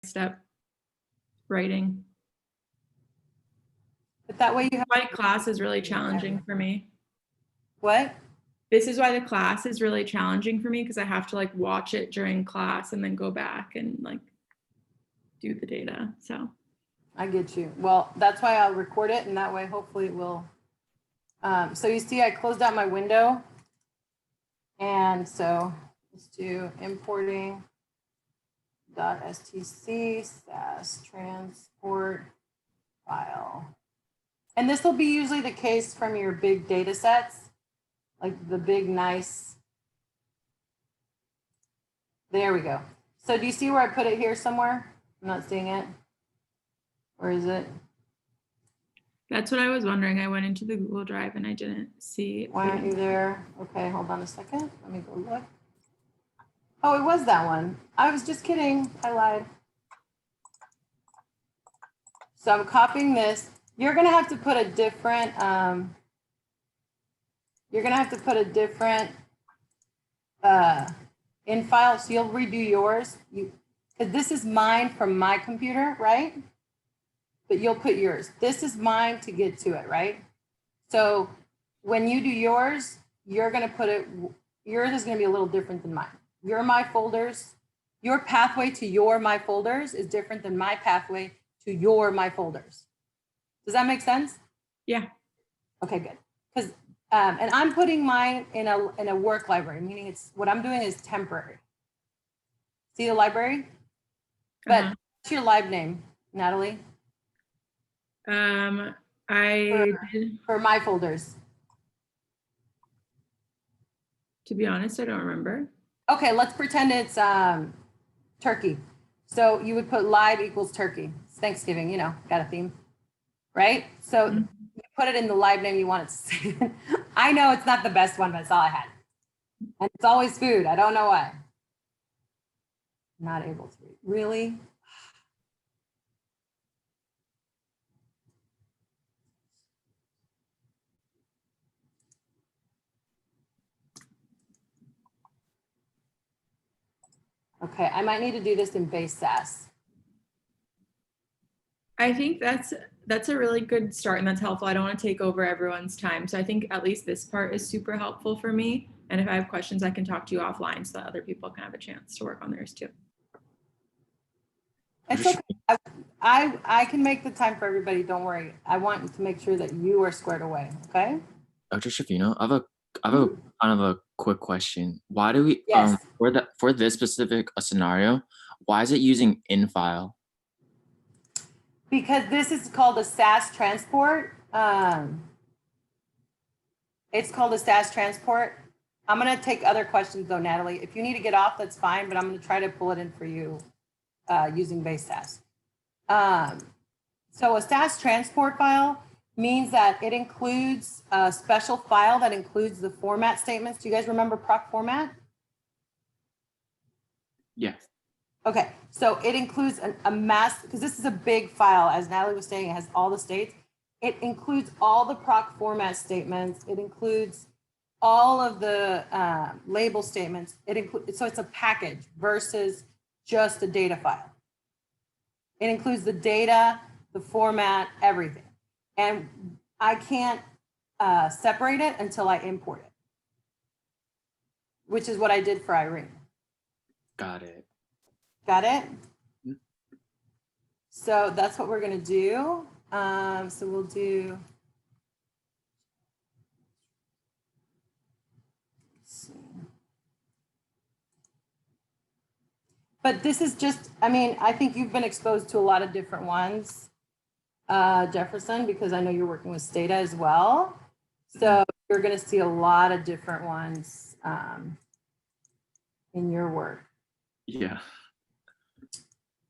step writing. But that way you have why class is really challenging for me. what? This is why the class is really challenging for me, because I have to like watch it during class and then go back and like do the data. So I get you. Well, that's why I'll record it, and that way hopefully it will. So you see I closed out my window, and so let's do importing .stc SAS transport file. And this will be usually the case from your big data sets, like the big, nice. There we go. So do you see where I put it here somewhere? I'm not seeing it. Where is it? that's what I was wondering. I went into the Google Drive and I didn't see it. Why aren't you there? Okay, hold on a second. Let me go look. Oh, it was that one. I was just kidding. I lied. So I'm copying this. You're gonna have to put a different, in file. So you'll redo yours. Because this is mine from my computer, right? But you'll put yours. This is mine to get to it, right? So when you do yours, you're gonna put it, yours is gonna be a little different than mine. Your my folders, your pathway to your my folders is different than my pathway to your my folders. Does that make sense? Yeah. Okay, good. Because and I'm putting mine in a work library, meaning it's what I'm doing is temporary. See the library? But what's your lib name, Natalie? For my folders. To be honest, I don't remember. Okay, let's pretend it's turkey. So you would put lib equals turkey. It's Thanksgiving, you know, got a theme, right? So you put it in the lib name you want it to say. I know it's not the best one, but it's all I had. And it's always food. I don't know why. Not able to read. Really? Okay, I might need to do this in base SAS. I think that's a really good start, and that's helpful. I don't want to take over everyone's time. So I think at least this part is super helpful for me. And if I have questions, I can talk to you offline so that other people can have a chance to work on theirs too. It's okay. I can make the time for everybody. Don't worry. I want to make sure that you are squared away. Okay. Dr. Shafino, I have a kind of a quick question. Why do we for this specific scenario? Why is it using in file? Because this is called a SAS transport. It's called a SAS transport. I'm going to take other questions though, Natalie. If you need to get off, that's fine, but I'm going to try to pull it in for you using base SAS. So a SAS transport file means that it includes a special file that includes the format statements. Do you guys remember proc format? Yes. Okay, so it includes a mass, because this is a big file, as Natalie was saying, it has all the states. It includes all the proc format statements. It includes all of the label statements. So it's a package versus just a data file. It includes the data, the format, everything. And I can't separate it until I import it, which is what I did for Irene. Got it. Got it? So that's what we're going to do. So we'll do. Let's see. But this is just, I mean, I think you've been exposed to a lot of different ones, Jefferson, because I know you're working with Stata as well. So you're going to see a lot of different ones in your work. Yeah.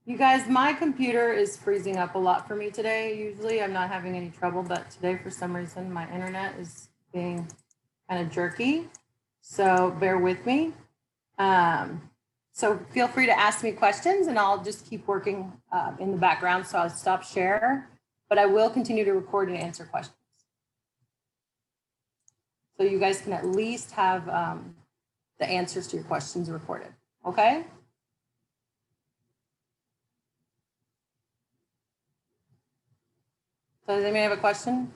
You guys, my computer is freezing up a lot for me today. Usually I'm not having any trouble, but today for some reason my internet is being kind of jerky. So bear with me. So feel free to ask me questions and I'll just keep working in the background. So I'll stop share, but I will continue to record and answer questions. So you guys can at least have the answers to your questions recorded, okay? So does anybody have a question?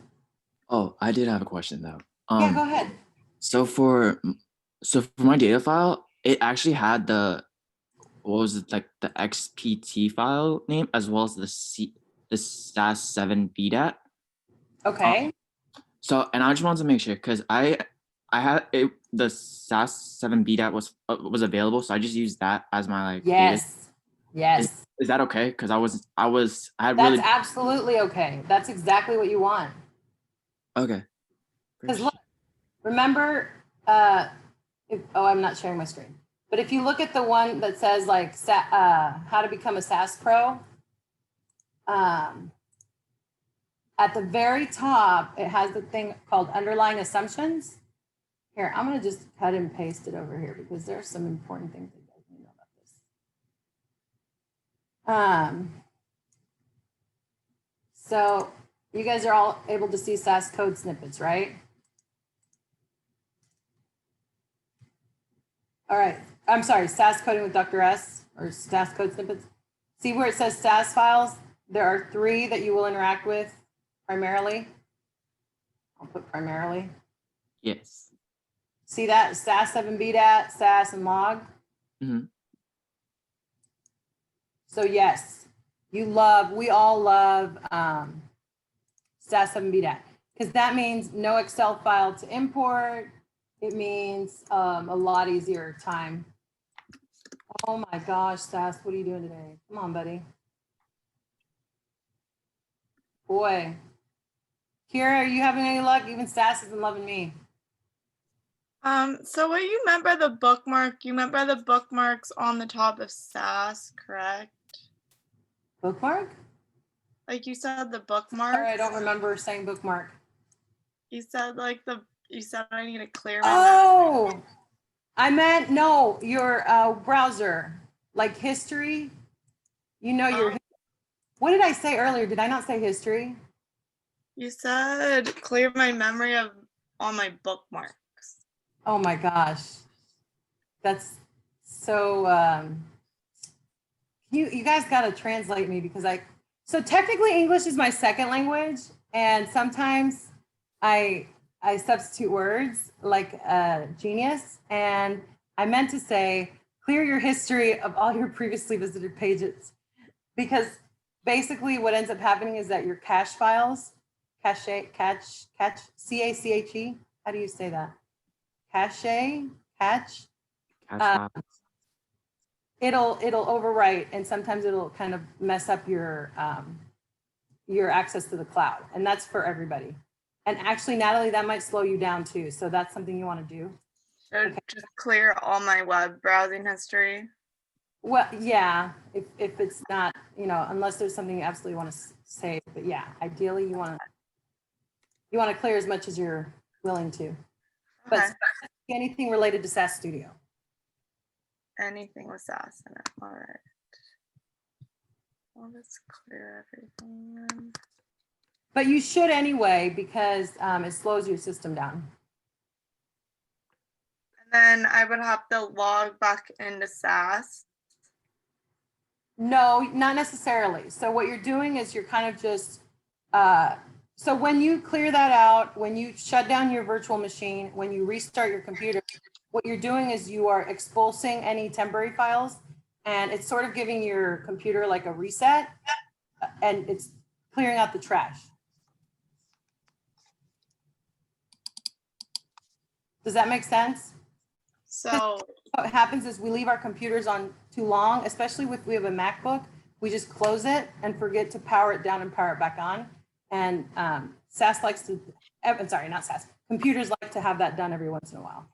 Oh, I did have a question though. Yeah, go ahead. So for my data file, it actually had what was it, like the XPT file name as well as the SAS7 BDAT. Okay. So and I just wanted to make sure because I had it, the SAS7 BDAT was available, so I just used that as my like data. Yes. Is that okay? Because I had That's really absolutely okay. That's exactly what you want. okay. Because look, remember, oh, I'm not sharing my screen. But if you look at the one that says like how to become a SAS pro, at the very top, it has the thing called underlying assumptions. Here, I'm going to just cut and paste it over here because there are some important things that you guys need to know about this. So you guys are all able to see SAS code snippets, right? All right. I'm sorry, SAS coding with Dr. S or SAS code snippets. See where it says SAS files? There are 3 that you will interact with primarily. I'll put primarily. Yes. See that? SAS7 BDAT, SAS, and log. Mm-hmm. So yes, we all love SAS7 BDAT because that means no Excel file to import. It means a lot easier time. Oh my gosh, SAS, what are you doing today? Come on, buddy. Boy. Kira, are you having any luck? Even SAS isn't loving me. So what you meant by the bookmark, you meant by the bookmarks on the top of SAS, correct? Bookmark? Like you said the bookmark. Sorry, I don't remember saying bookmark. You said you said I need to clear my Oh, I meant, no, your browser, like history. You know your, what did I say earlier? Did I not say history? You said clear my memory of all my bookmarks. Oh my gosh. That's so, you guys got to translate me because so technically English is my second language. And sometimes I substitute words like genius. And I meant to say, clear your history of all your previously visited pages. Because basically what ends up happening is that your cache files, cache, C-A-C-H-E, how do you say that? Cache, it'll overwrite, and sometimes it'll kind of mess up your access to the cloud, and that's for everybody. And actually, Natalie, that might slow you down too. So that's something you want to do. Okay. Just clear all my web browsing history. Well, yeah, if it's not, unless there's something you absolutely want to say, but yeah, ideally you want to clear as much as you're willing to. But Okay. anything related to SAS Studio. Anything with SAS in it. All right. I'll just clear everything. But you should anyway, because it slows your system down. And then I would have to log back into SAS. No, not necessarily. So what you're doing is you're kind of just, so when you clear that out, when you shut down your virtual machine, when you restart your computer, what you're doing is you are expulsing any temporary files, and it's sort of giving your computer like a reset, and it's clearing out the trash. Does that make sense? So what happens is we leave our computers on too long, especially if we have a MacBook, we just close it and forget to power it down and power it back on. And SAS likes to, I'm sorry, not SAS, computers like to have that done every once in a while.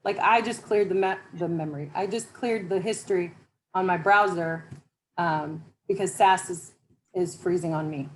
Like I just cleared the memory. I just cleared the history on my browser because SAS is freezing on me.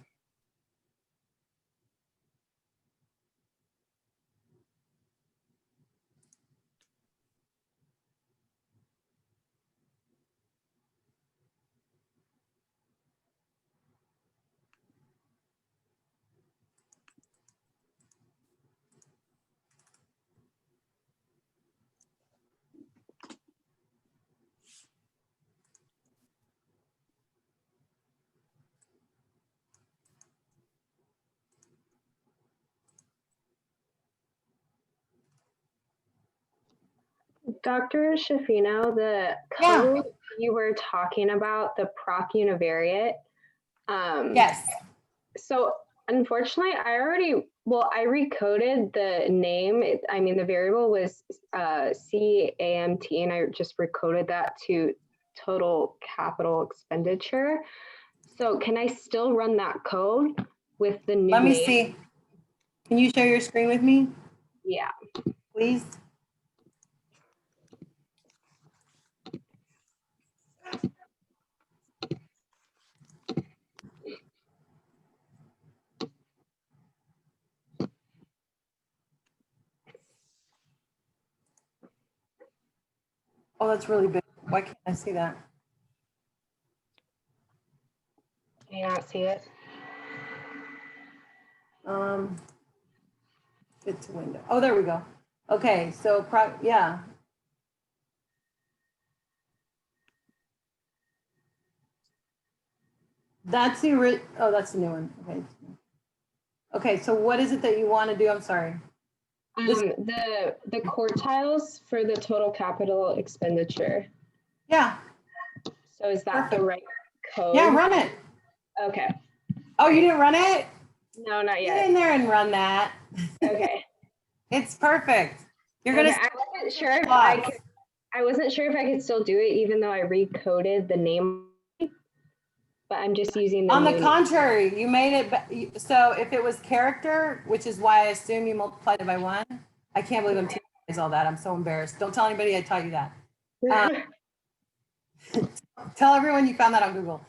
Dr. Shafino, the Yeah. code you were talking about, the proc univariate. Yes. So unfortunately, I recoded the name. The variable was CAMT, and I just recoded that to total capital expenditure. So can I still run that code with the new Let me name? see. Can you share your screen with me, Yeah. please? Oh, that's really big. Why can't I see that? Can you not see it? Fit to window. Oh, there we go. Okay, so yeah. That's the oh, that's the new one. Okay. Okay, so what is it that you want to do? I'm sorry. The quartiles for the total capital expenditure. Yeah. So is that Perfect. the right code? Yeah, run it. Okay. Oh, you didn't run it? No, not Get yet. in there and run that. Okay. It's perfect. You're Okay, gonna. I wasn't sure if I could. I wasn't sure if I could still do it, even though I recoded the name. But I'm just using the On the new contrary, you made it. So if it was character, which is why I assume you multiplied it by 1. I can't believe I'm teaching you guys all that. I'm so embarrassed. Don't tell anybody I taught you that. name. Tell everyone you found that on Google.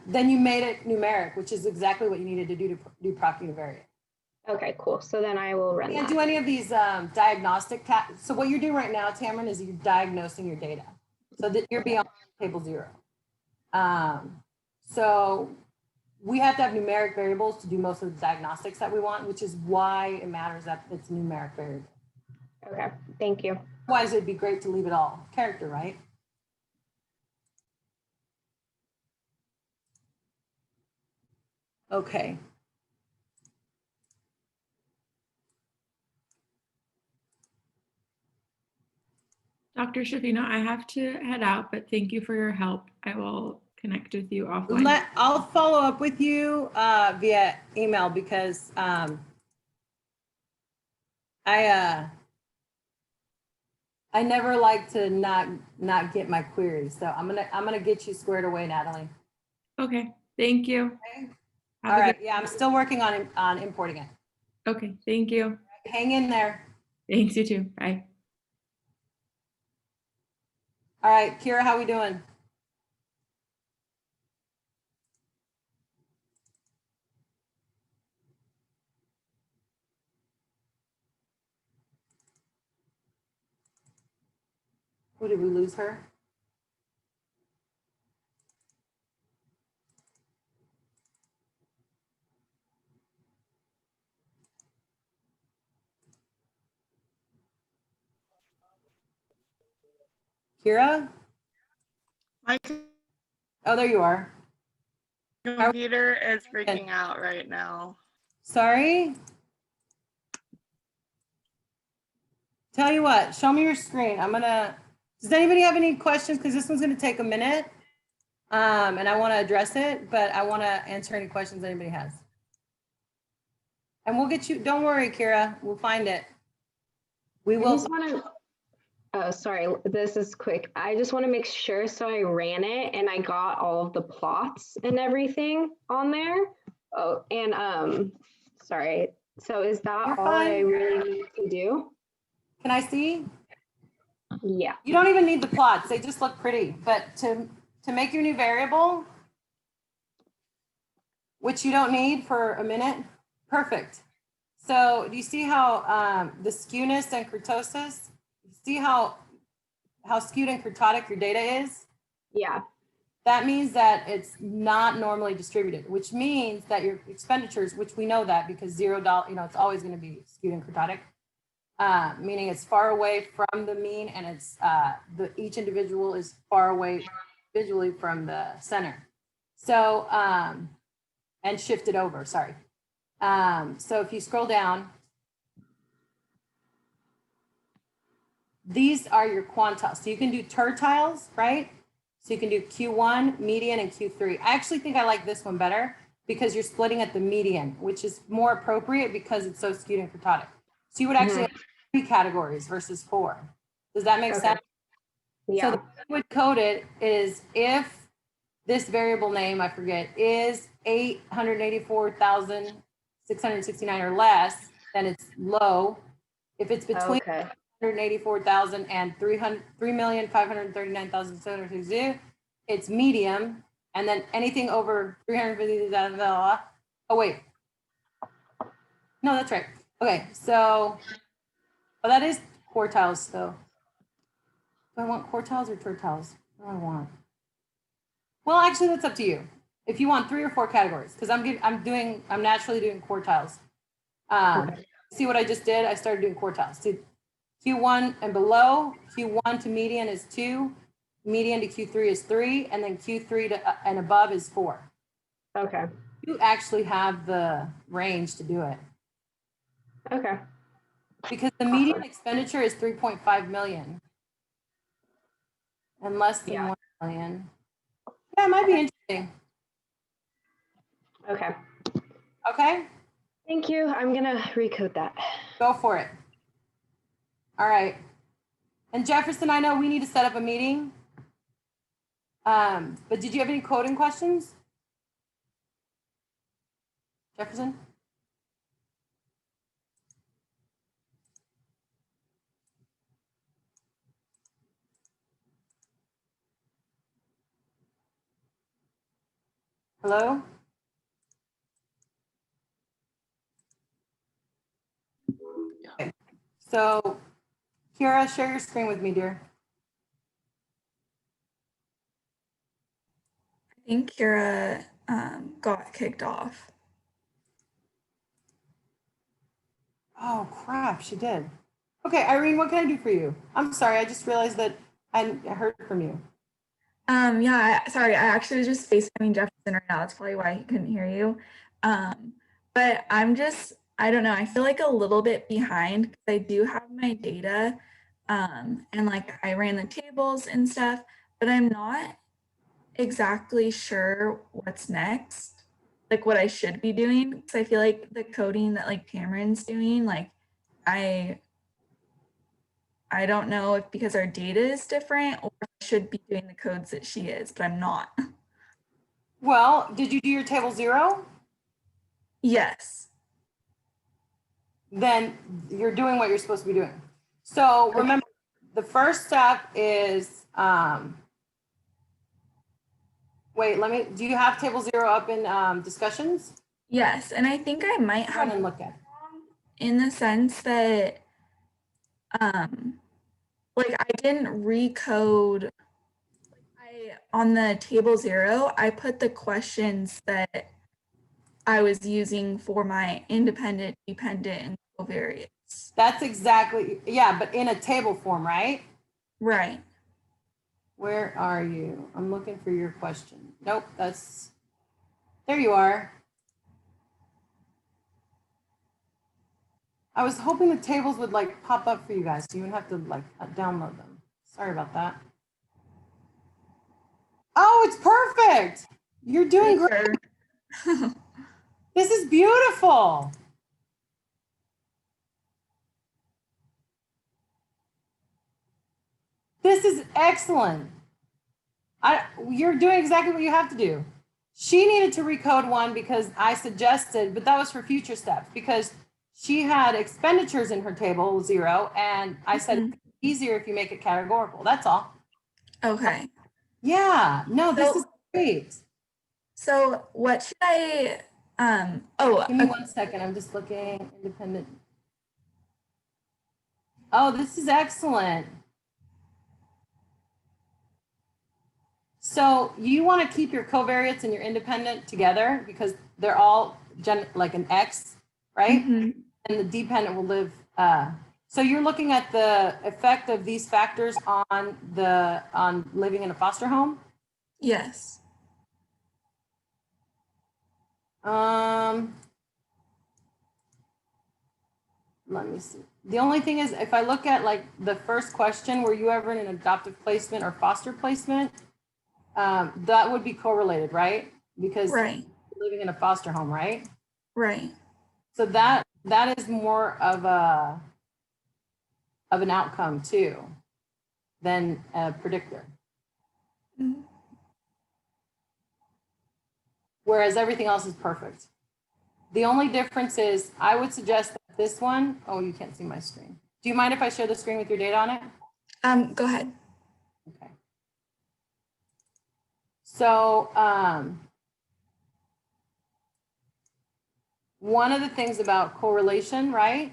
Then you made it numeric, which is exactly what you needed to do proc univariate. Okay, cool. So then I will run You can't that. do any of these diagnostic so what you're doing right now, Tamron, is you're diagnosing your data so that you're beyond table 0. So we have to have numeric variables to do most of the diagnostics that we want, which is why it matters that it's numeric variable. Okay, thank you. Otherwise, it'd be great to leave it all character, right? Okay. Dr. Shafino, I have to head out, but thank you for your help. I will connect with you offline. I'll follow up with you via email because I never like to not get my queries. So I'm gonna get you squared away, Natalie. Okay, thank you. Okay. Have All a right. good- Yeah, I'm still working on importing it. Okay, thank you. Hang in there. Thanks, you too. Bye. All right, Kira, how we doing? Who did we lose her? Kira? My Oh, there you are. computer is freaking out right now. Sorry. Tell you what, show me your screen. Does anybody have any questions? Because this one's gonna take a minute. And I want to address it, but I want to answer any questions anybody has. And we'll get you, don't worry, Kira, we'll find it. We I will. just want to, oh, sorry, this is quick. I just want to make sure. So I ran it and I got all of the plots and everything on there. Oh, and sorry. So is that You're all I fine. really need to do? Can I see? Yeah. You don't even need the plots. They just look pretty. But to make your new variable, which you don't need for a minute, perfect. So do you see how the skewness and kurtosis, see how skewed and kurtotic your data is? Yeah. That means that it's not normally distributed, which means that your expenditures, which we know that because $0, it's always going to be skewed and kurtotic, meaning it's far away from the mean and it's each individual is far away visually from the center. So, and shifted over, sorry. So if you scroll down, these are your quantiles. So you can do tertiles, right? So you can do Q1, median, and Q3. I actually think I like this one better because you're splitting at the median, which is more appropriate because it's so skewed and kurtotic. So you would actually have 3 categories versus 4. Does that make Okay. sense? Yeah. So the way you would code it is if this variable name, I forget, is 884,669 or less, then it's low. If it's between Okay. 184,000 and 3,539,760, it's medium. And then anything over 350,000, oh wait. No, that's right. Okay, so, well, that is quartiles though. Do I want quartiles or tertiles? What do I want? Well, actually, that's up to you. If you want 3 or 4 categories, because I'm naturally doing quartiles. Okay. See what I just did? I started doing quartiles. See, Q1 and below, Q1 to median is 2, median to Q3 is 3, and then Q3 to and above is 4. Okay. You actually have the range to do it Okay. because the median expenditure is 3.5 million and less than 1 million. Yeah, it might be interesting. Okay. Okay, Thank you. I'm gonna recode that. go for it. All right. And Jefferson, I know we need to set up a meeting. But did you have any coding questions? Jefferson? Hello? Okay. So, Kira, share your screen with me, dear. I think Kira got kicked off. Oh, crap, she did. Okay, Irene, what can I do for you? I'm sorry, I just realized that I heard from you. Yeah, sorry, I actually was just FaceTiming Jefferson right now. That's probably why he couldn't hear you. But I don't know, I feel like a little bit behind because I do have my data and like I ran the tables and stuff, but I'm not exactly sure what's next, like what I should be doing. Because I feel like the coding that like Cameron's doing, like I don't know if because our data is different or if I should be doing the codes that she is, but I'm not. Well, did you do your table 0? Yes. Then you're doing what you're supposed to be doing. So remember, the first step is, wait, do you have table 0 up in discussions? Yes. And I think I might Go ahead have and look at it. in the sense that like I didn't recode on the table 0, I put the questions that I was using for my independent, dependent, and covariates. That's exactly, yeah, but in a table form, right? Right. Where are you? I'm looking for your question. Nope, there you are. I was hoping the tables would like pop up for you guys so you wouldn't have to like download them. Sorry about that. Oh, it's perfect. You're doing great. Sure. This is beautiful. This is excellent. You're doing exactly what you have to do. She needed to recode one because I suggested, but that was for future steps because she had expenditures in her table 0. And I said, it's easier if you make it categorical. That's all. Okay. Yeah, no, this is great. So what should I, Give me 1 second. I'm just looking independent. Oh, this is excellent. So you want to keep your covariates and your independent together because they're all like an X, right? And the dependent will live. So you're looking at the effect of these factors on living in a foster home? Yes. Let let me see. The only thing is, if I look at like the first question, were you ever in an adoptive placement or foster placement? That would be correlated, right? Because Right. you're living in a foster home, right? Right. So that is more of an outcome too than a predictor. Mhm. Whereas everything else is perfect. The only difference is I would suggest that this one, oh, you can't see my screen. Do you mind if I share the screen with your data on it? Go ahead. Okay. So one of the things about correlation, right?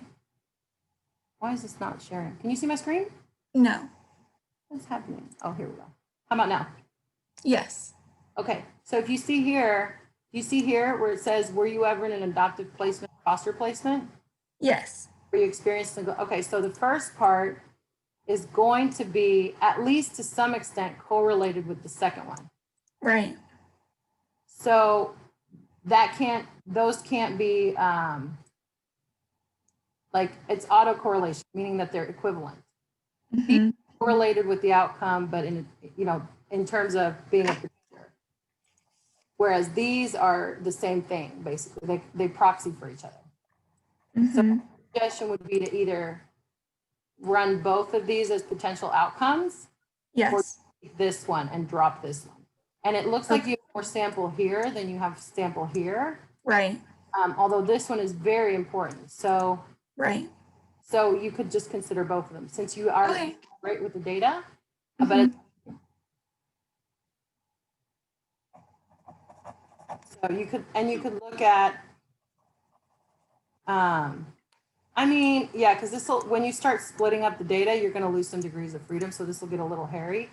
Why is this not sharing? Can you see my screen? No. What's happening? Oh, here we go. How about now? Yes. Okay, so if you see here, you see here where it says, were you ever in an adoptive placement, foster placement? Yes. Were you experienced? Okay, so the first part is going to be, at least to some extent, correlated with the second one. Right. So those can't be, like, it's autocorrelation, meaning that they're equivalent. Mhm. Correlated with the outcome, but in terms of being a predictor. Whereas these are the same thing, basically. They proxy for each other. So Mhm. the suggestion would be to either run both of these as potential outcomes, or Yes. take this one and drop this one. And it looks like you have more sample here than you have sample here. Right. Although this one is very important. So Right. you could just consider both of them since you are Okay. right with the data. Mhm. But so you could look at, I mean, yeah, because this will, when you start splitting up the data, you're going to lose some degrees of freedom. So this will get a little hairy.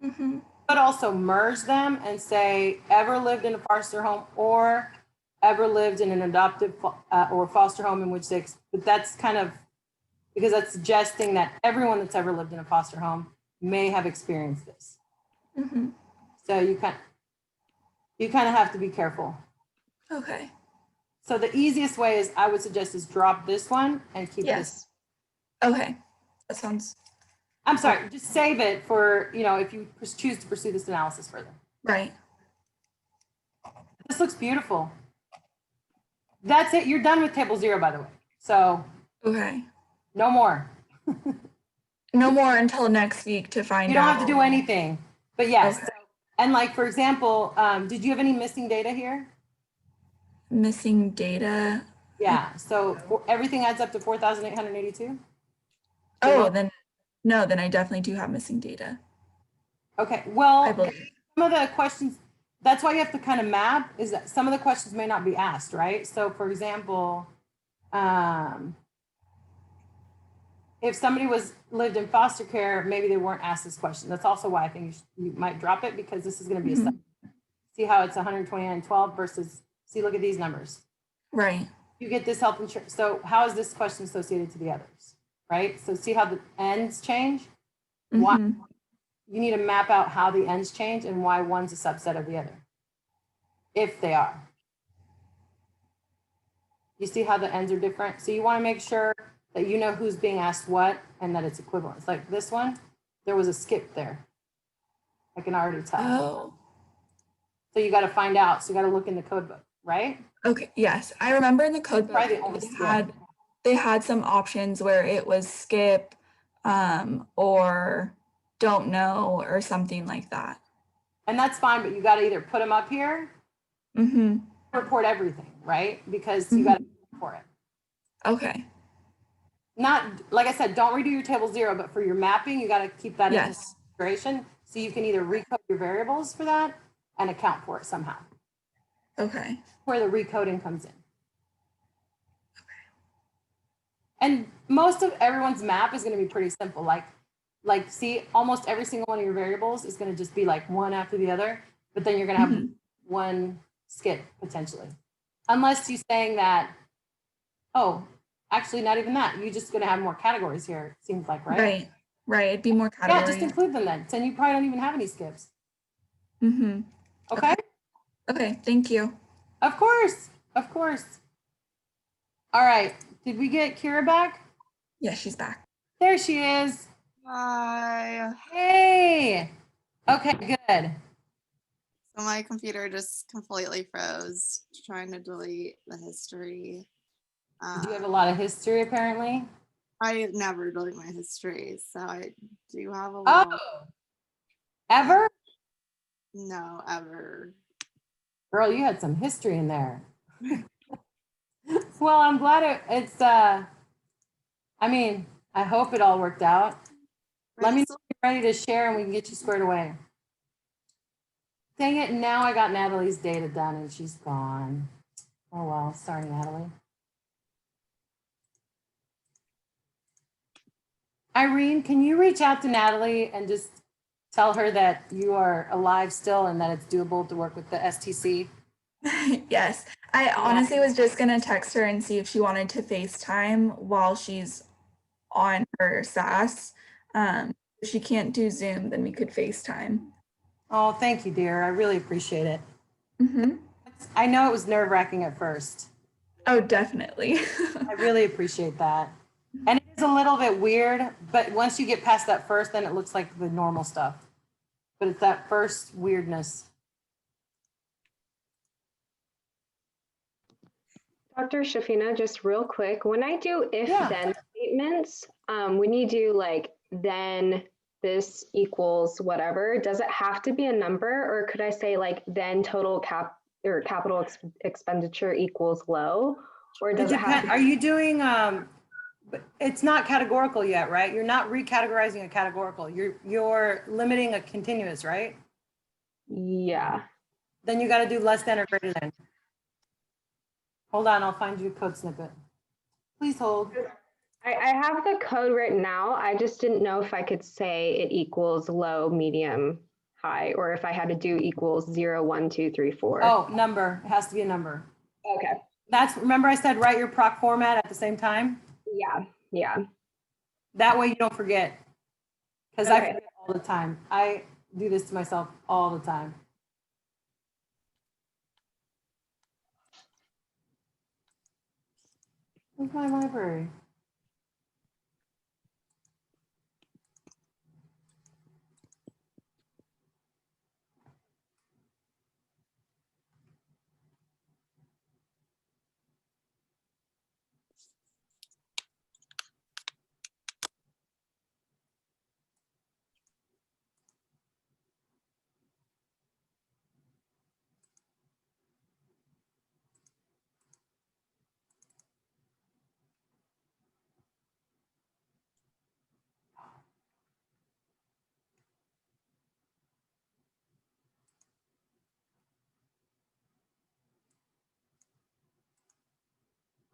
Mhm. But also merge them and say, ever lived in a foster home or ever lived in an adoptive or foster home in which but that's kind of, because that's suggesting that everyone that's ever lived in a foster home may have experienced this. Mhm. So you kind of have to be careful. Okay. So the easiest way is I would suggest is drop this one and keep this. Yes. Okay. That sounds I'm sorry, just save it for, if you choose to pursue this analysis further. right. This looks beautiful. That's it. You're done with table 0, by the way. So Okay. no more. No more until next week to find out. You don't have to do anything. But yes. Okay. So, and like, for example, did you have any missing data here? Missing data. Yeah. So everything adds up to 4,882? Oh, then no, then I definitely do have missing data. Okay. I Well, believe. some of the questions, that's why you have to kind of map, is that some of the questions may not be asked, right? So for example, if somebody lived in foster care, maybe they weren't asked this question. That's also why I think you might drop it, because this is going to be Mhm. see how it's 129.12 versus, see, look at these numbers. Right. You get this health insurance. So how is this question associated to the others, right? So see how the ends change? Why? Mhm. You need to map out how the ends change and why one's a subset of the other, if they are. You see how the ends are different? So you want to make sure that you know who's being asked what and that it's equivalent. It's like this one, there was a skip there. I can already tell. Oh. So you got to find out. So you got to look in the code book, right? Okay. Yes, I remember in the code book Probably the only skill. they had some options where it was skip, or don't know or something like that. And that's fine, but you got to either put them up here, Mm-hmm. report everything, right? Because you got to for it. Okay. Not, like I said, don't redo your table 0, but for your mapping, you got to keep that in Yes. consideration. So you can either recode your variables for that and account for it somehow. Okay. Where the recoding comes in. And most of everyone's map is going to be pretty simple. Like see, almost every single one of your variables is going to just be like one after the other, but then you're going to have one skip potentially. Unless you're saying that, oh, actually not even that. You're just going to have more categories here, it seems like, right? Right. Right. It'd be more Yeah, categories. just include them then. Then you probably don't even have any skips. Mm-hmm. Okay? Okay. Thank you. Of course. Of course. All right. Did we get Kira back? Yeah, she's back. There she is. Hi. Hey. Okay, good. So my computer just completely froze trying to delete the history. Do you have a lot of history apparently? I never delete my history, so I do have a Oh, little. ever? No, ever. Girl, you had some history in there. Well, I'm glad it's, I mean, I hope it all worked out. Let me know when you're ready to share and we can get you squared away. Dang it, now I got Natalie's data done and she's gone. Oh well, sorry, Natalie. Irene, can you reach out to Natalie and just tell her that you are alive still and that it's doable to work with the STC? Yes, I honestly was just gonna text her and see if she wanted to FaceTime while she's on her SAS. If she can't do Zoom, then we could FaceTime. Oh, thank you, dear. I really appreciate it. Mm-hmm. I know it was nerve-wracking at first. Oh, definitely. I really appreciate that. And it is a little bit weird, but once you get past that first, then it looks like the normal stuff. But it's that first weirdness. Dr. Shafina, just real quick, when I do if Yeah. then statements, when you do like then this equals whatever, does it have to be a number, or could I say like then total capital expenditure equals low, or does it have to Are you doing but it's not categorical yet, right? You're not recategorizing a categorical. You're limiting a continuous, right? Yeah. Then you got to do less than or greater than. Hold on, I'll find you a code snippet. Please hold. I have the code right now. I just didn't know if I could say it equals low, medium, high, or if I had to do equals 0, 1, 2, 3, 4. Oh, number. It has to be a number. Okay. Remember I said write your proc format at the same time? Yeah. Yeah. That way you don't forget. Because I Okay. forget all the time. I do this to myself all the time. Where's my library?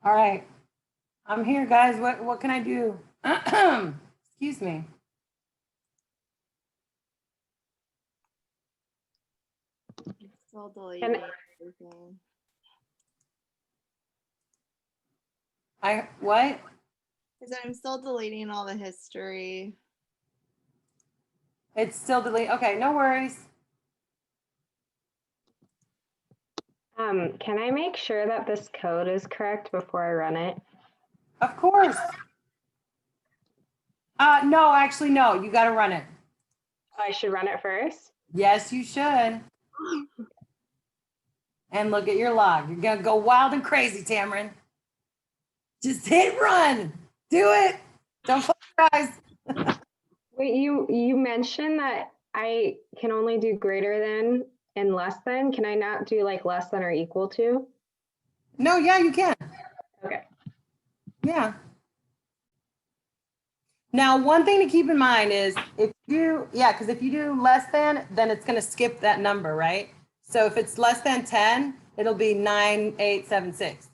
All right. I'm here, guys. What can I do? Excuse me. Still deleting And- everything. What? Because I'm still deleting all the history. It's still delete. Okay, no worries. Can I make sure that this code is correct before I run it? Of course. No, actually, no. You got to run it. I should run it first? Yes, you should. And look at your log. You're going to go wild and crazy, Tamron. Just hit run. Do it. Don't close your eyes. Wait, you mentioned that I can only do greater than and less than. Can I not do like less than or equal to? No, yeah, you can. Okay. Yeah. Now, one thing to keep in mind is if you do less than, then it's going to skip that number, right? So if it's less than 10, it'll be 9876.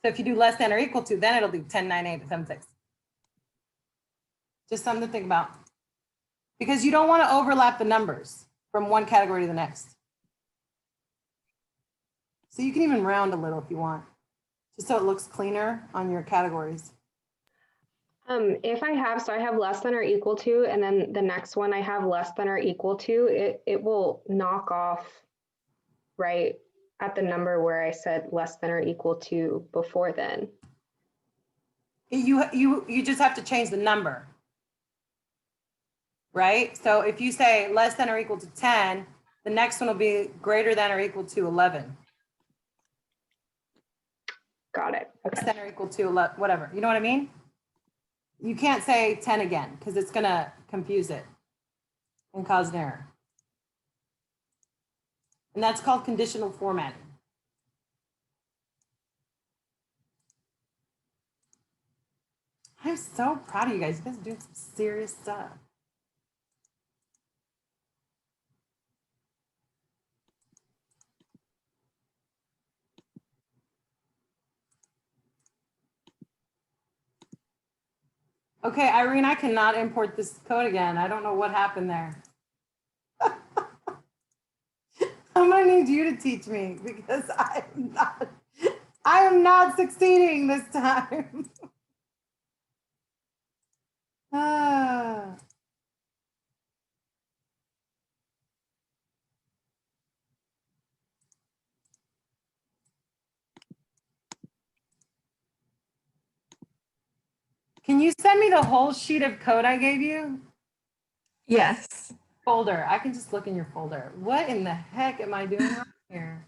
So if you do less than or equal to, then it'll be 109876. Just something to think about. Because you don't want to overlap the numbers from one category to the next. So you can even round a little if you want, just so it looks cleaner on your categories. If I have less than or equal to, and then the next one I have less than or equal to, it will knock off right at the number where I said less than or equal to before then. You just have to change the number. Right? So if you say less than or equal to 10, the next one will be greater than or equal to 11. Got it. Less Okay. than or equal to 11, whatever. You know what I mean? You can't say 10 again because it's going to confuse it and cause an error. And that's called conditional formatting. I'm so proud of you guys. You guys are doing some serious stuff. Okay, Irene, I cannot import this code again. I don't know what happened there. I'm gonna need you to teach me because I am not succeeding this time. Ah. Can you send me the whole sheet of code I gave you? Yes. Folder. I can just look in your folder. What in the heck am I doing wrong here?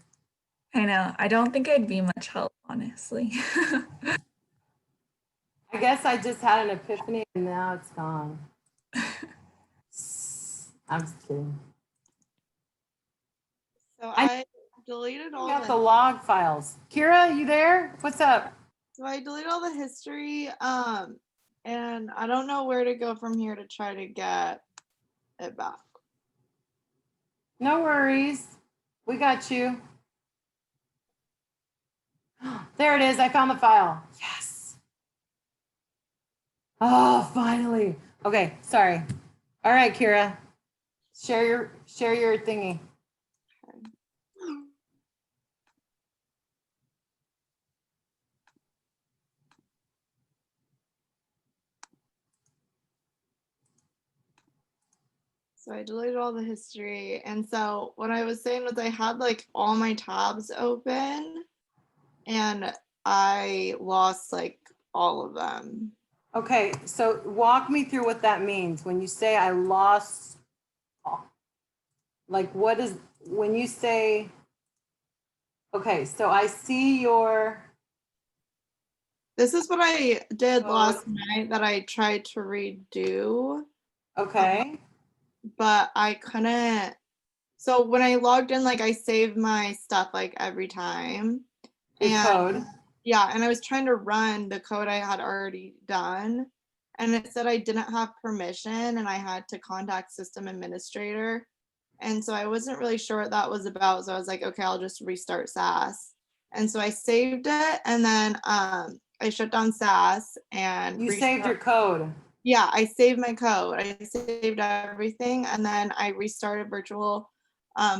I know. I don't think I'd be much help, honestly. I guess I just had an epiphany and now it's gone. I'm just kidding. So I deleted all Got the the log files. Kira, you there? What's up? so I deleted all the history. And I don't know where to go from here to try to get it back. No worries. We got you. There it is. I found the file. Yes. Oh, finally. Okay, sorry. All right, Kira. Share your thingy. So I deleted all the history. And so what I was saying was I had like all my tabs open and I lost like all of them. Okay, so walk me through what that means. When you say I lost, like what is, when you say, okay, so I see your, This is what I did Oh. last night that I tried to redo, okay, but I couldn't. So when I logged in, like I saved my stuff like every time. your And code. yeah, and I was trying to run the code I had already done. And it said I didn't have permission and I had to contact system administrator. And so I wasn't really sure what that was about. So I was like, okay, I'll just restart SAS. And so I saved it and then I shut down SAS and You saved your code. yeah, I saved my code. I saved everything and then I restarted virtual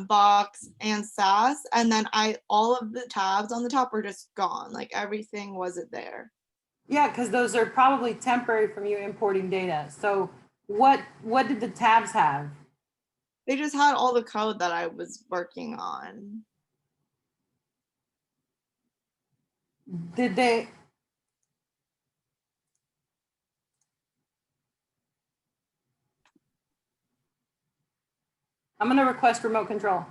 box and SAS and then all of the tabs on the top were just gone. Like everything wasn't there. Yeah, because those are probably temporary from you importing data. So what did the tabs have? They just had all the code that I was working on. Did they? I'm gonna request remote control.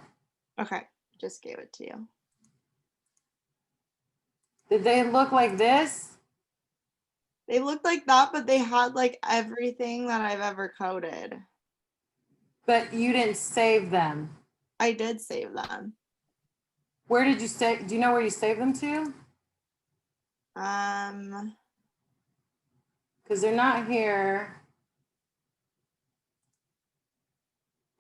Okay, just gave it to you. Did they look like this? They looked like that, but they had like everything that I've ever coded. But you didn't save them. I did save them. Where did you save? Do you know where you saved them to? Because they're not here.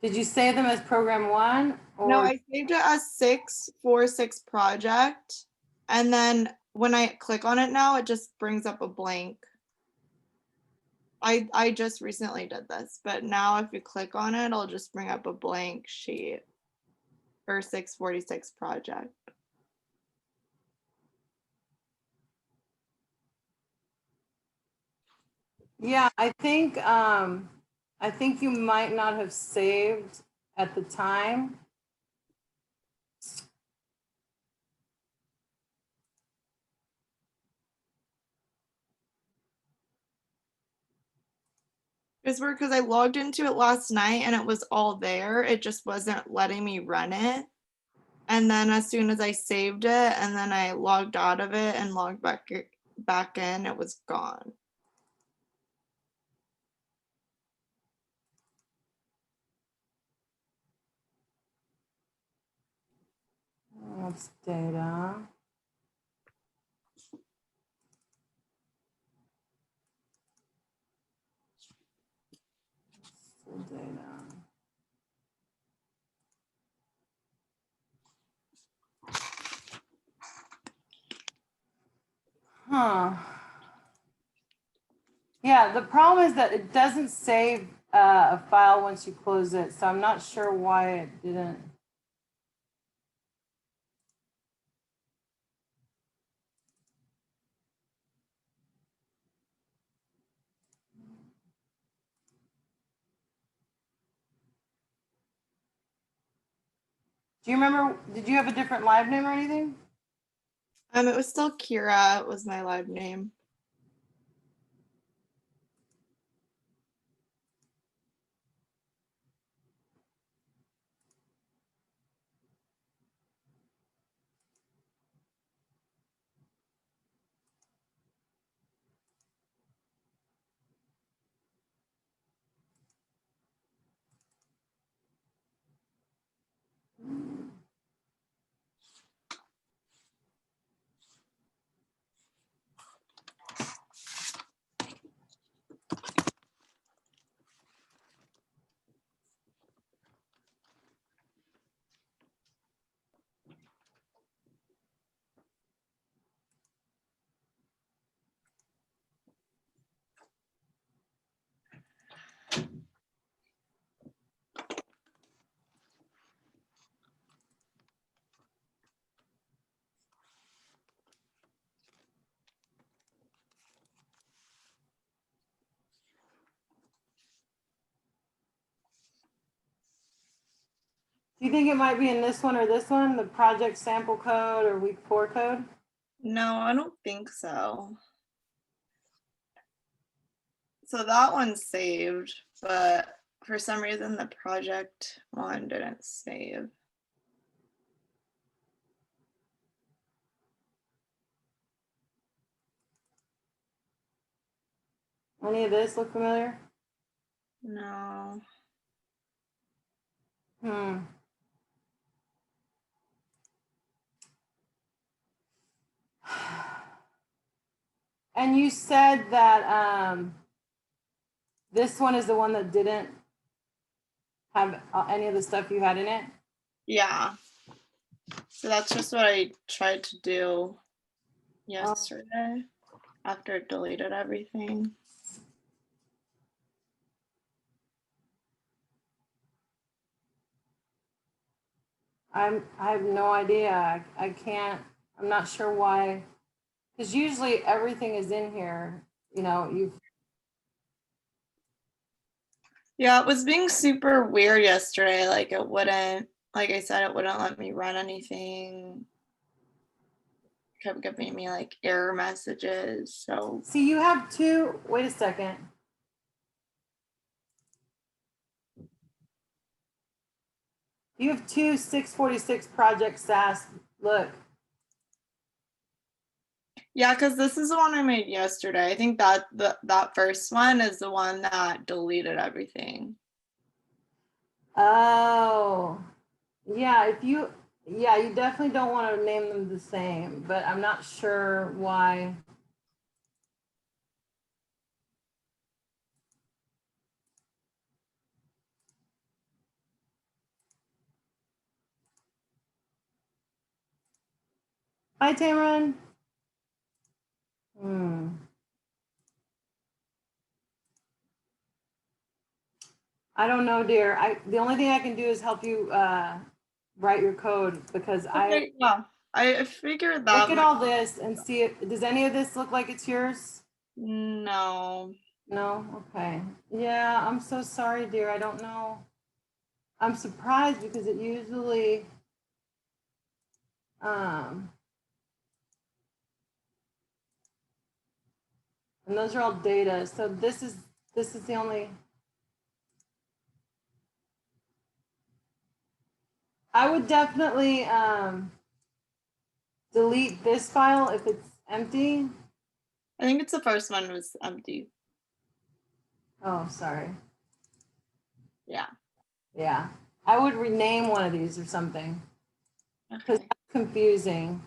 Did you save them as program one? Or No, I saved it as 646 project. And then when I click on it now, it just brings up a blank. I just recently did this, but now if you click on it, it'll just bring up a blank sheet for 646 project. Yeah, I think you might not have saved at the time. because I logged into it last night and it was all there. It just wasn't letting me run it. And then as soon as I saved it and then I logged out of it and logged back in, it was gone. That's data. Data. Huh. Yeah, the problem is that it doesn't save a file once you close it, so I'm not sure why it didn't. Do you remember, did you have a different live name or anything? It was still Kira, was my live name. Do you think it might be in this one or this one, the project sample code or week 4 code? No, I don't think so. So that one's saved, but for some reason the project one didn't save. Any of this look familiar? No. And you said that this one is the one that didn't have any of the stuff you had in it? Yeah. So that's just what I tried to do yesterday after it deleted everything. I have no idea. I can't, I'm not sure why. Because usually everything is in here, you know, Yeah, it was being super weird yesterday. Like it wouldn't, like I said, it wouldn't let me run anything. Kept giving me like error messages. So see, you have two, wait a second. You have two 646 project SAS. Look, yeah, because this is the one I made yesterday. I think that that first one is the one that deleted everything. oh, yeah, yeah, you definitely don't want to name them the same, but I'm not sure why. Hi, Tamron. I don't know, dear. The only thing I can do is help you write your code because Okay, yeah, I figured that. look at all this and see it. Does any of this look like it's yours? No. No? Okay. Yeah, I'm so sorry, dear. I don't know. I'm surprised because it usually, and those are all data. So this is the only, I would definitely delete this file if it's empty. I think it's the first one was empty. Oh, sorry. Yeah. Yeah. I would rename one of these or something. Because Okay. that's confusing.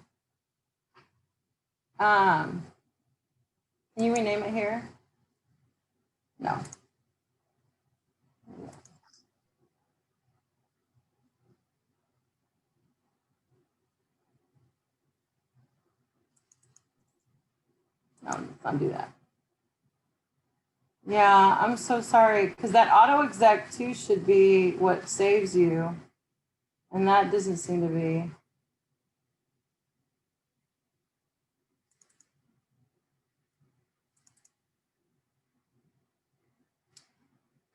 Can you rename it here? No. No, undo that. Yeah, I'm so sorry, because that auto exec too should be what saves you. And that doesn't seem to be.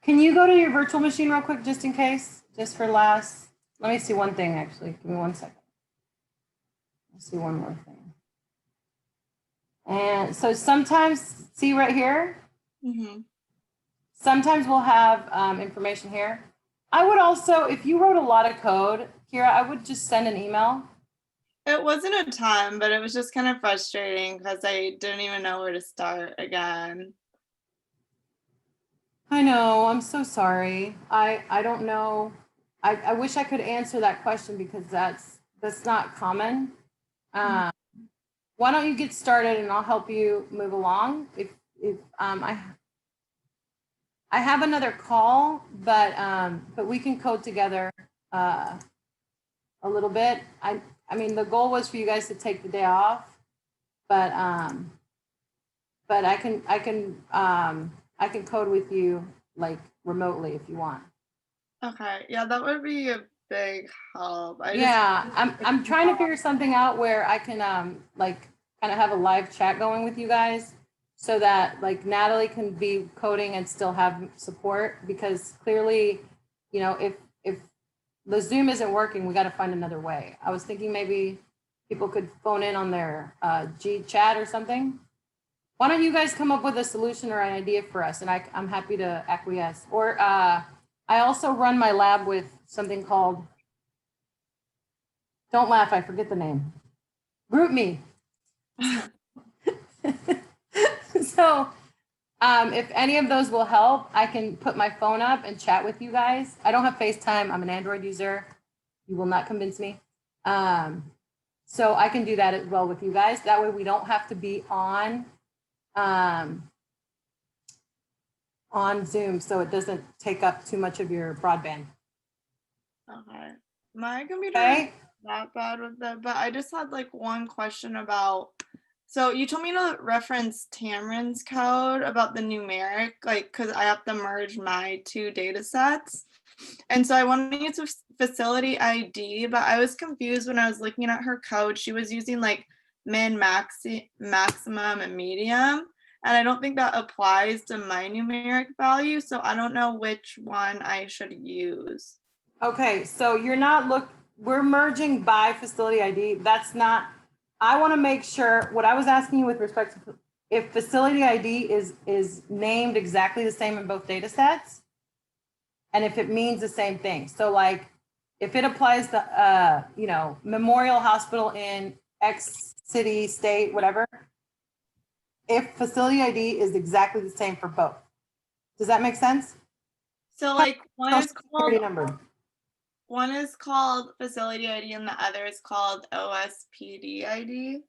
Can you go to your virtual machine real quick, just in case, just for last? Let me see one thing, actually. Give me 1 second. Let's see one more thing. And so sometimes, see right here, Mm-hmm. sometimes we'll have information here. I would also, if you wrote a lot of code, Kira, I would just send an email. It wasn't a ton, but it was just kind of frustrating because I didn't even know where to start again. I know, I'm so sorry. I don't know. I wish I could answer that question because that's not common. Why don't you get started and I'll help you move along. If I have another call, but we can code together a little bit. I mean the goal was for you guys to take the day off, but I can code with you like remotely if you want. Okay. Yeah, that would be a big help. I'm trying to figure something out where I can like kind of have a live chat going with you guys so that like Natalie can be coding and still have support, because clearly, you know, if the Zoom isn't working, we got to find another way. I was thinking maybe people could phone in on their G chat or something. Why don't you guys come up with a solution or an idea for us, and I'm happy to acquiesce. Or I also run my lab with something called, don't laugh, I forget the name. GroupMe. So if any of those will help, I can put my phone up and chat with you guys. I don't have FaceTime. I'm an Android user. You will not convince me. So I can do that as well with you guys. That way we don't have to be on Zoom, so it doesn't take up too much of your broadband. Okay. My computer Okay. is not bad with that, but I just had like one question about, so you told me to reference Tamron's code about the numeric, like, because I have to merge my two data sets. And so I want to use a facility ID, but I was confused when I was looking at her code. She was using like min, maximum, and medium. And I don't think that applies to my numeric value. So I don't know which one I should use. Okay, so we're merging by facility ID. That's not, I want to make sure, what I was asking you with respect to if facility ID is named exactly the same in both data sets, and if it means the same thing. So like if it applies to Memorial Hospital in X city, state, whatever, if facility ID is exactly the same for both. Does that make sense? So like Number. one is called facility ID and the other is called OSPD ID.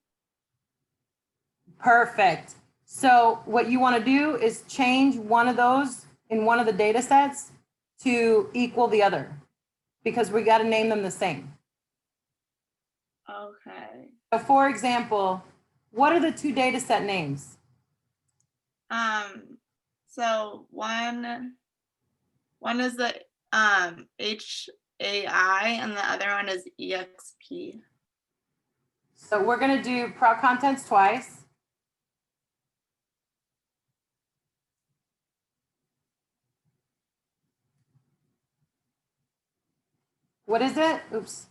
Perfect. So what you want to do is change one of those in one of the data sets to equal the other, because we got to name them the same. Okay. So for example, what are the two data set names? So one is the HAI and the other one is EXP. So we're going to do proc contents twice. What is it? Oops.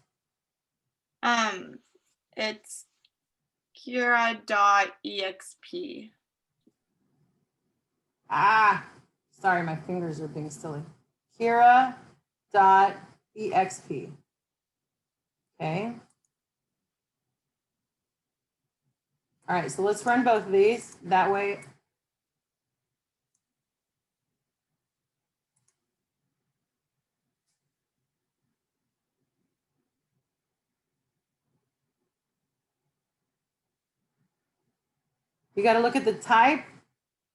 It's Kira.exp. Sorry, my fingers are being silly. Kira.exp. Okay. All right, so let's run both of these. That way. You got to look at the type.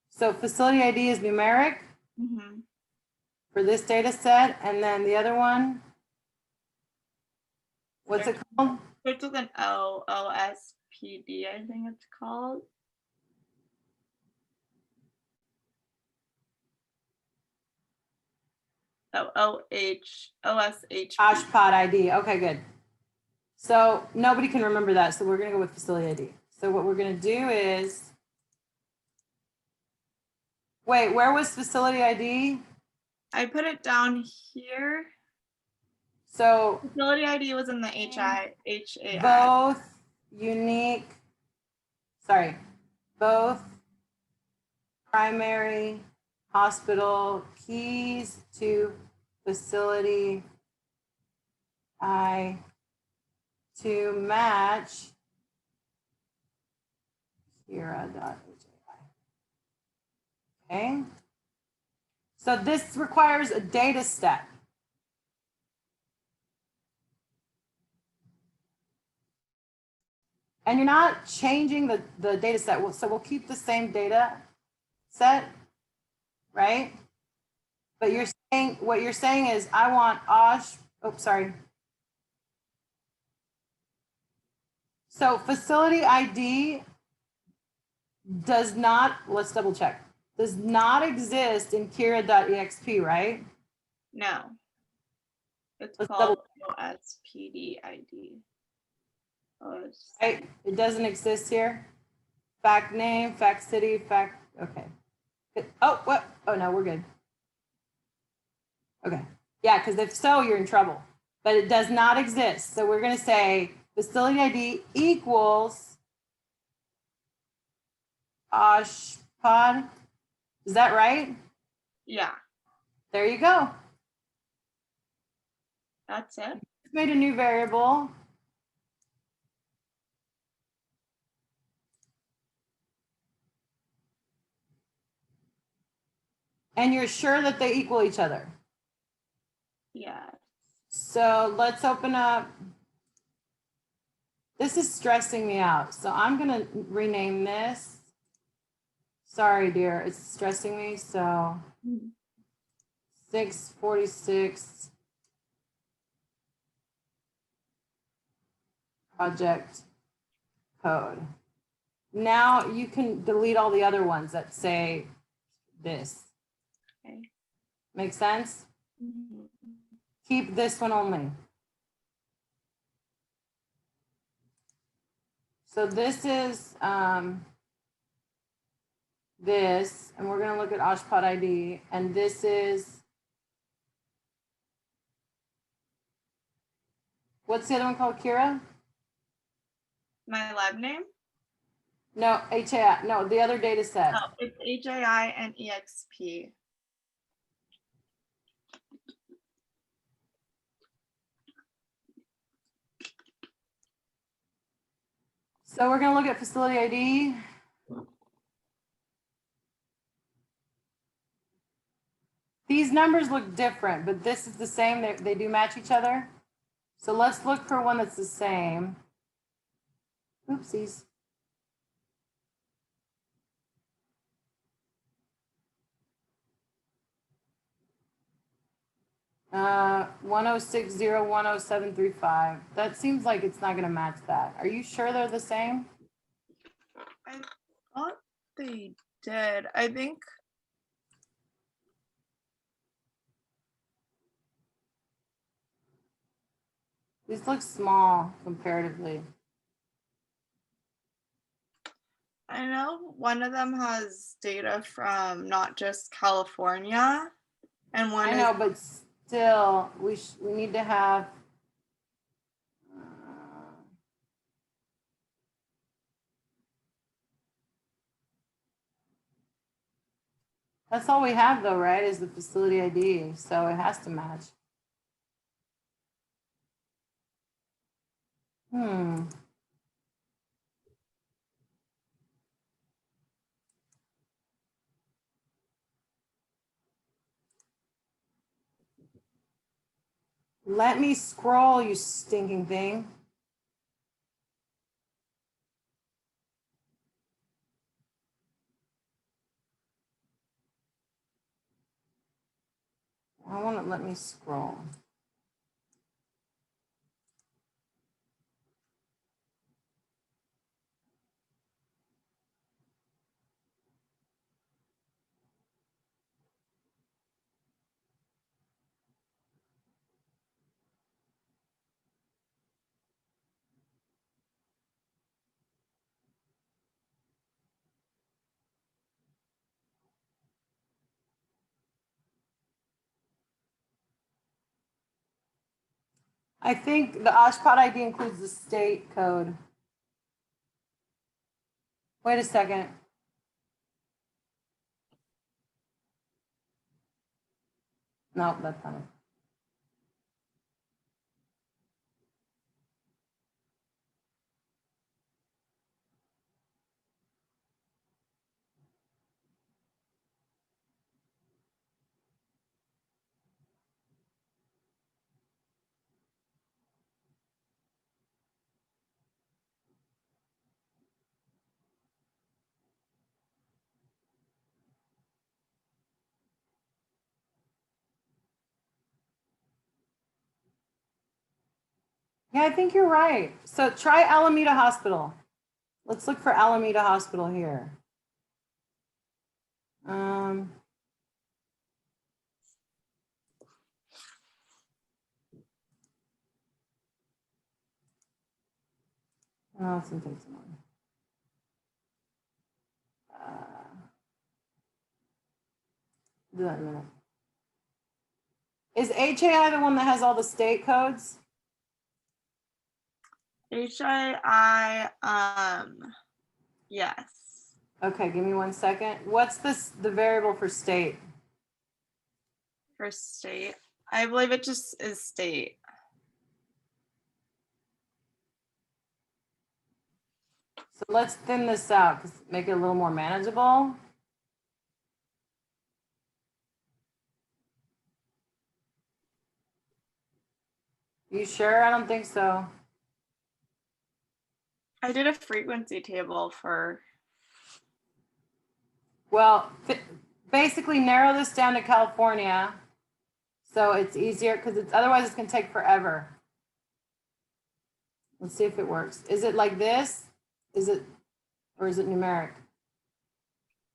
So facility ID is numeric Mm-hmm. for this data set. And then the other one, what's it called? Starts with an O, OSPD, I think it's called. OSH. OSHPOD ID. Okay, good. So nobody can remember that. So we're going to go with facility ID. So what we're going to do is, wait, where was facility ID? I put it down here. So Facility ID was in the HAI. both unique, sorry, both primary hospital keys to facility I to match Kira.HAI. Okay. So this requires a data step. And you're not changing the data set. So we'll keep the same data set, right? But you're saying, what you're saying is I want sorry. So facility ID does not, let's double check, does not exist in Kira.exp, right? No. It's Let's called OSPD ID. Right? It doesn't exist here. Fact name, fact city, fact, okay. Oh, what? Oh, no, we're good. Okay. Yeah, because if so, you're in trouble. But it does not exist. So we're going to say facility ID equals OSHPOD. Is that right? Yeah, There you go. that's it. Made a new variable. And you're sure that they equal each other. Yeah. So let's open up. This is stressing me out. So I'm going to rename this. Sorry, dear. It's stressing me. So 646 project code. Now you can delete all the other ones that say this. Okay. Make sense? Mhm. Keep this one only. So this is this, and we're going to look at OSHPOD ID, and this is, what's the other one called, Kira? My lab name? No, HAI, no, the other data set. Oh, it's HAI and EXP. So we're going to look at facility ID. These numbers look different, but this is the same. They do match each other. So let's look for one that's the same. Oopsies. Uh, 1060100735. That seems like it's not going to match that. Are you sure they're the same? I thought they did. I think These look small comparatively. I know one of them has data from not just California, and one I is know, but still, we need to have. That's all we have though, right? Is the facility ID, so it has to match. Hmm. Let me scroll, you stinking thing. I want to let me scroll. I think the OSHPOD ID includes the state code. Wait a second. No, that's not it. Yeah, I think you're right. So try Alameda Hospital. Let's look for Alameda Hospital here. Oh, it's gonna take some more. Do that in a minute. Is HAI the one that has all the state codes? HII, yes. Okay, give me 1 second. What's the variable for state? For state, I believe it just is state. So let's thin this out, make it a little more manageable. You sure? I don't think so. I did a frequency table for. Well, basically narrow this down to California. So it's easier because otherwise it's gonna take forever. Let's see if it works. Is it like this? Or is it numeric?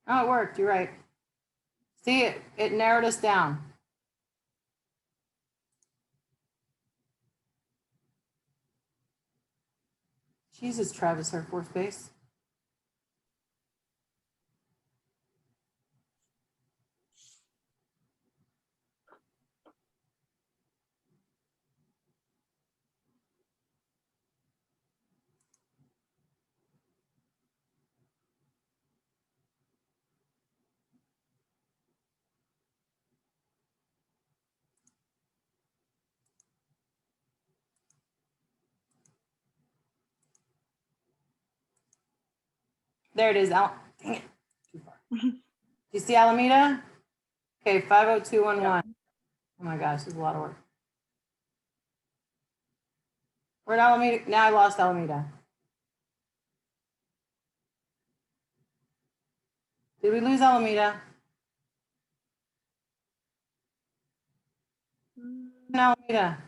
Oh, it worked, you're right. See, it narrowed us down. Jesus, Travis Air Force Base. There it is. Dang it. Too far. Do you see Alameda? Okay, 50211. Yeah. Oh my gosh, this is a lot of work. Where'd Alameda? Now I lost Alameda. Did we lose Alameda? Alameda.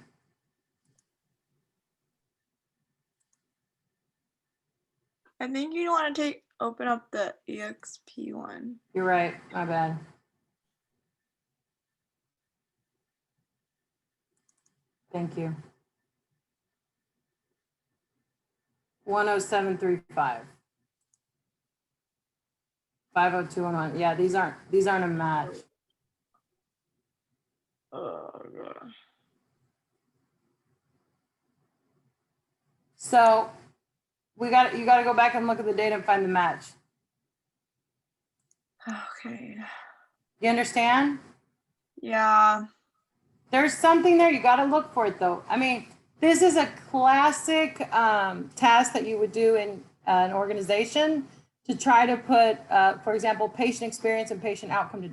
I think you want to open up the EXP one. You're right. My bad. Thank you. 10735. 50211. Yeah, these aren't a match. Oh god. So you got to go back and look at the data and find the match. Okay. You understand? Yeah. There's something there. You got to look for it though. I mean, This is a classic task that you would do in an organization to try to put, for example, patient experience and patient outcome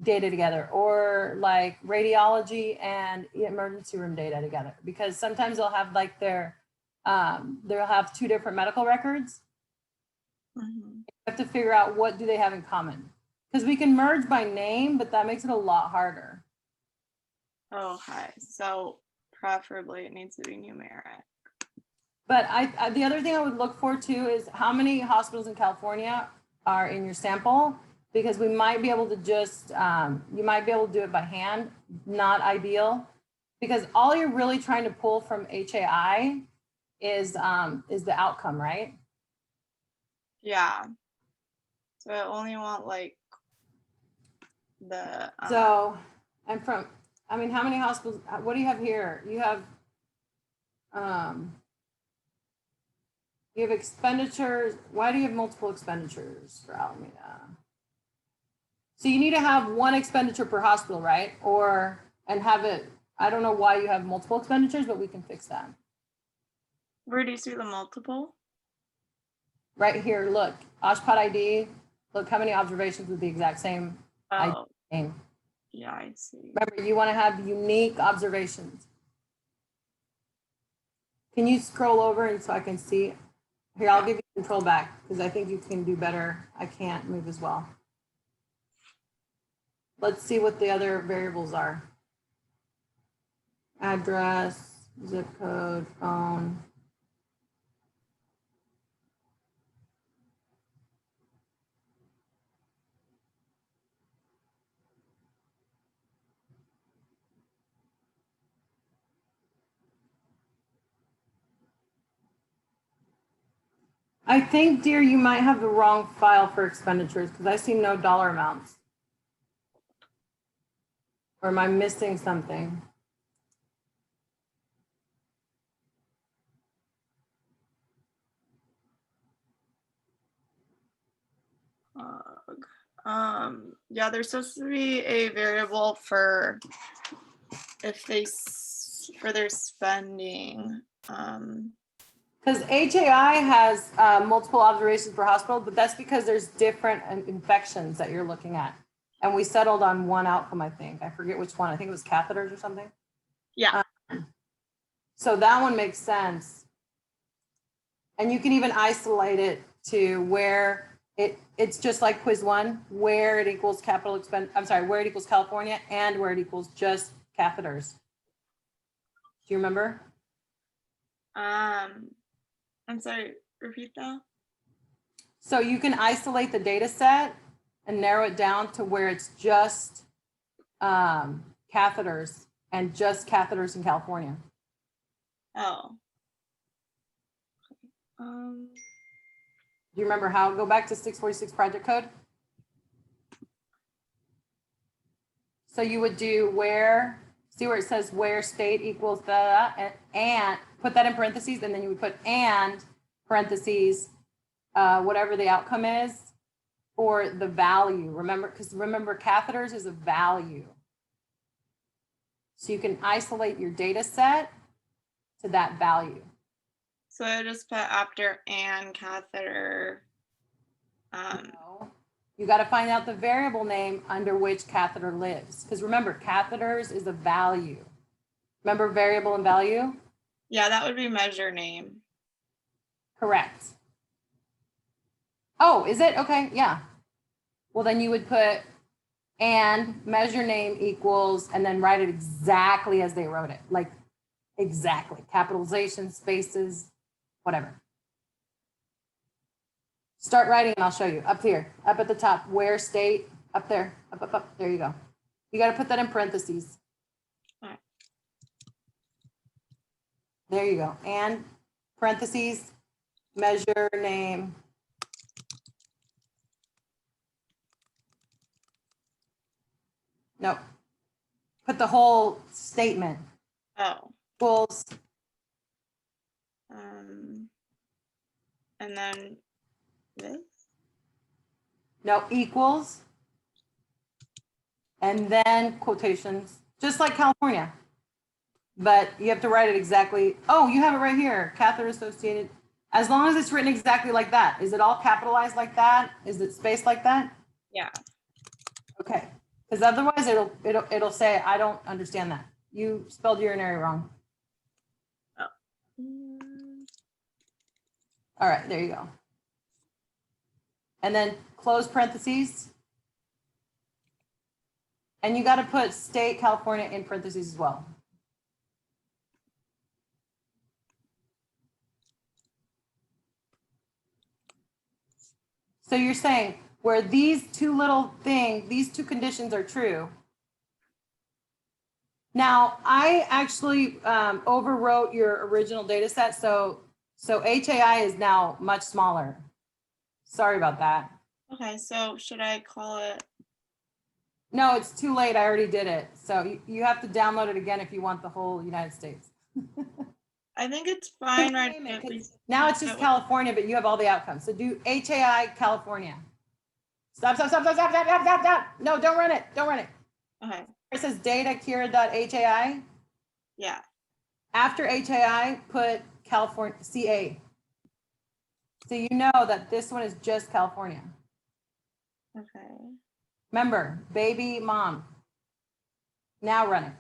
data together, or like radiology and emergency room data together, because sometimes they'll have like they'll have two different medical records. Mhm. You have to figure out what do they have in common, because we can merge by name, but that makes it a lot harder. Okay, so preferably it needs to be numeric. But the other thing I would look for too is how many hospitals in California are in your sample, because we might be able to just, you might be able to do it by hand, not ideal. Because all you're really trying to pull from HAI is the outcome, right? Yeah. So I only want like the So, and from, I mean, how many hospitals, what do you have here? You have expenditures. Why do you have multiple expenditures for Alameda? So you need to have one expenditure per hospital, right? Or, and have it, I don't know why you have multiple expenditures, but we can fix that. where do you see the multiple? Right here, look, OSHPOT ID, look how many observations with the exact same Oh, name. yeah, I see. Remember, you want to have unique observations. Can you scroll over and so I can see? Here, I'll give you control back because I think you can do better. I can't move as well. Let's see what the other variables are. Address, zip code, phone. I think, dear, you might have the wrong file for expenditures because I see no dollar amounts. Or am I missing something? Yeah, there's supposed to be a variable for if they for their spending. Because HAI has multiple observations per hospital, but that's because there's different infections that you're looking at. And we settled on one outcome, I think. I forget which one. I think it was catheters or something. Yeah. So that one makes sense. And you can even isolate it to where it's just like quiz one, where it equals where it equals California and where it equals just catheters. Do you remember? I'm sorry, repeat that. So you can isolate the data set and narrow it down to where it's just catheters and just catheters in California. Oh. Do you remember how? Go back to 646 project code. So you would do where, see where it says where state equals the, and put that in parentheses, and then you would put and parentheses, whatever the outcome is, or the value. Remember, because remember, catheters is a value. So you can isolate your data set to that value. So I just put after and catheter. No. You got to find out the variable name under which catheter lives. Because remember, catheters is a value. Remember variable and value? Yeah, that would be measure name. Correct. Oh, is it? Okay, yeah. Well, then you would put and measure name equals, and then write it exactly as they wrote it. Like exactly. Capitalization, spaces, whatever. Start writing and I'll show you. Up here, up at the top, where state, up there, up. There you go. You got to put that in parentheses. All right. There you go. And parentheses, measure name. No. Put the whole statement. Oh. Equals. And then this? No, equals. And then quotations, just like California. but you have to write it exactly. Oh, you have it right here, catheter associated. As long as it's written exactly like that. Is it all capitalized like that? Is it spaced like that? Yeah. Okay, because otherwise it'll say, I don't understand that. You spelled urinary wrong. All right, there you go. And then close parentheses. And you got to put state California in parentheses as well. So you're saying where these two little things, these two conditions are true. Now, I actually overwrote your original data set. So HAI is now much smaller. Sorry about that. Okay, so should I call it? No, it's too late. I already did it. So you have to download it again if you want the whole United States. I think it's fine right Name it, now. 'cause now it's just California, but you have all the outcomes. So do HAI California. Stop. No, don't run it. Don't run it. Okay, It says data.kira.hai. yeah. After HAI, put California, CA. So you know that this one is just California. Okay. Remember, baby mom. Now run it.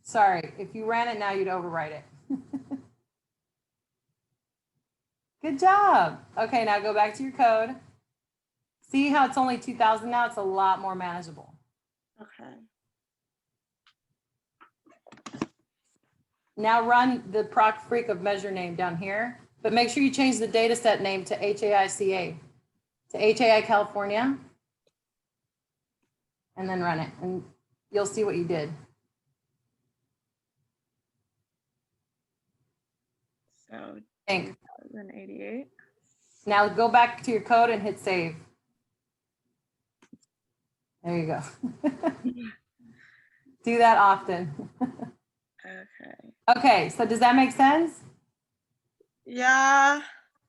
Sorry, if you ran it now, you'd overwrite it. Good job. Okay, now go back to your code. See how it's only 2,000 now? It's a lot more manageable. Okay. Now run the proc freak of measure name down here, but make sure you change the data set name to HAICA, to HAI California, and then run it, and you'll see what you did. So Think. 2088. Now go back to your code and hit save. There you go. Do that often. Okay. Okay, so does that make sense? Yeah.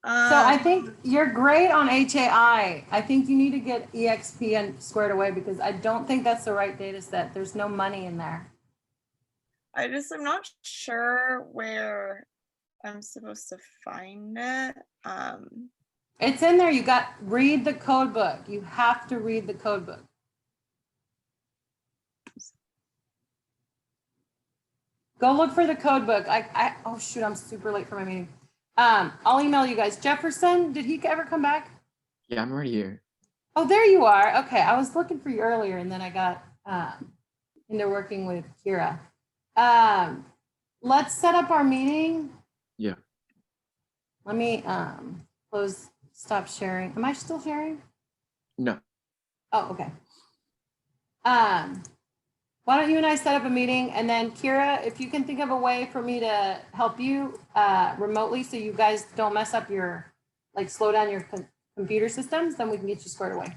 So I think you're great on HAI. I think you need to get EXP squared away because I don't think that's the right data set. There's no money in there. I'm not sure where I'm supposed to find it. It's in there. You got read the code book. You have to read the code book. Go look for the code book. Oh shoot, I'm super late for my meeting. I'll email you guys. Jefferson, did he ever come back? Yeah, I'm already here. Oh, there you are. Okay, I was looking for you earlier, and then I got into working with Kira. Let's set up our meeting. Yeah. Let me stop sharing. Am I still sharing? No. Oh, okay. Why don't you and I set up a meeting, and then Kira, if you can think of a way for me to help you remotely so you guys don't mess up your, like slow down your computer systems, then we can get you squared away.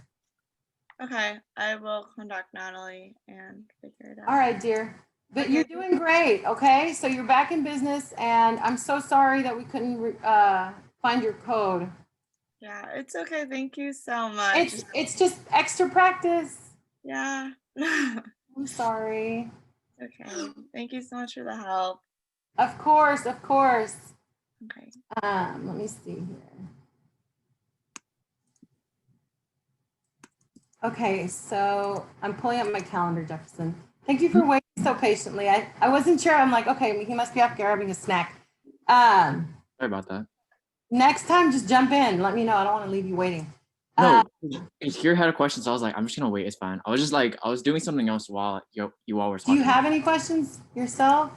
Okay, I will contact Natalie and figure it out. All right, dear. But you're doing great, okay? So you're back in business, and I'm so sorry that we couldn't find your code. Yeah, it's okay. Thank you so much. It's just extra practice. Yeah. I'm sorry. Okay. Thank you so much for the help. Of course, of course. Okay. Let me see here. Okay, so I'm pulling up my calendar, Jefferson. Thank you for waiting so patiently. I wasn't sure. I'm like, okay, he must be off grabbing a snack. Sorry about that. Next time, just jump in. Let me know. I don't want to leave you waiting. No, Kira had a question, so I was like, I'm just gonna wait. It's fine. I was doing something else while you all were talking. Do you have any questions yourself?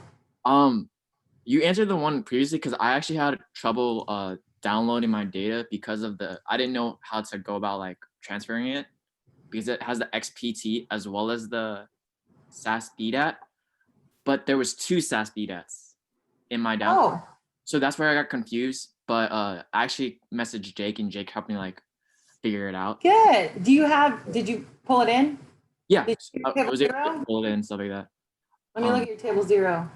You answered the one previously because I actually had trouble downloading my data because of I didn't know how to go about like transferring it because it has the XPT as well as the SAS BDAT, but there was two SAS BDATs in my download. Oh, So that's where I got confused. But I actually messaged Jake, and Jake helped me like figure it out. good. Did you pull it in? Yeah, Did you I was able to pull it in and stuff like that. Let me look at your table 0.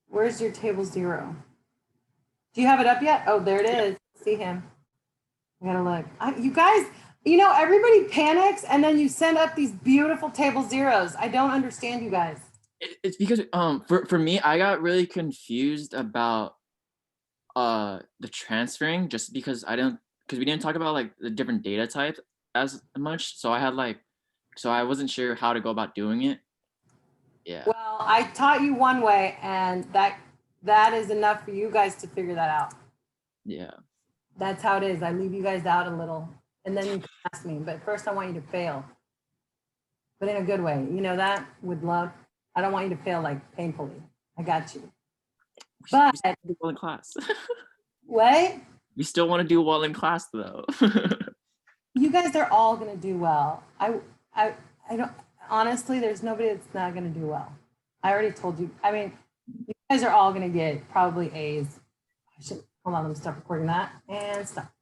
Where's your table 0? Do you have it up yet? Oh, there it is. See him. I gotta look. You guys, everybody panics and then you send up these beautiful table zeros. I don't understand you guys. It's because for me, I got really confused about the transferring just because we didn't talk about like the different data types as much. So I wasn't sure how to go about doing it. Yeah. Well, I taught you one way, and that is enough for you guys to figure that out. Yeah. That's how it is. I leave you guys out a little, and then you can ask me. But first, I want you to fail, but in a good way. You know that with love. I don't want you to fail like painfully. I got you. But we still do well in class. what? We still want to do well in class though. You guys are all gonna do well. I don't honestly. There's nobody that's not gonna do well. I already told you. I mean, you guys are all gonna get probably A's. I should hold on. Let me stop recording that and stop.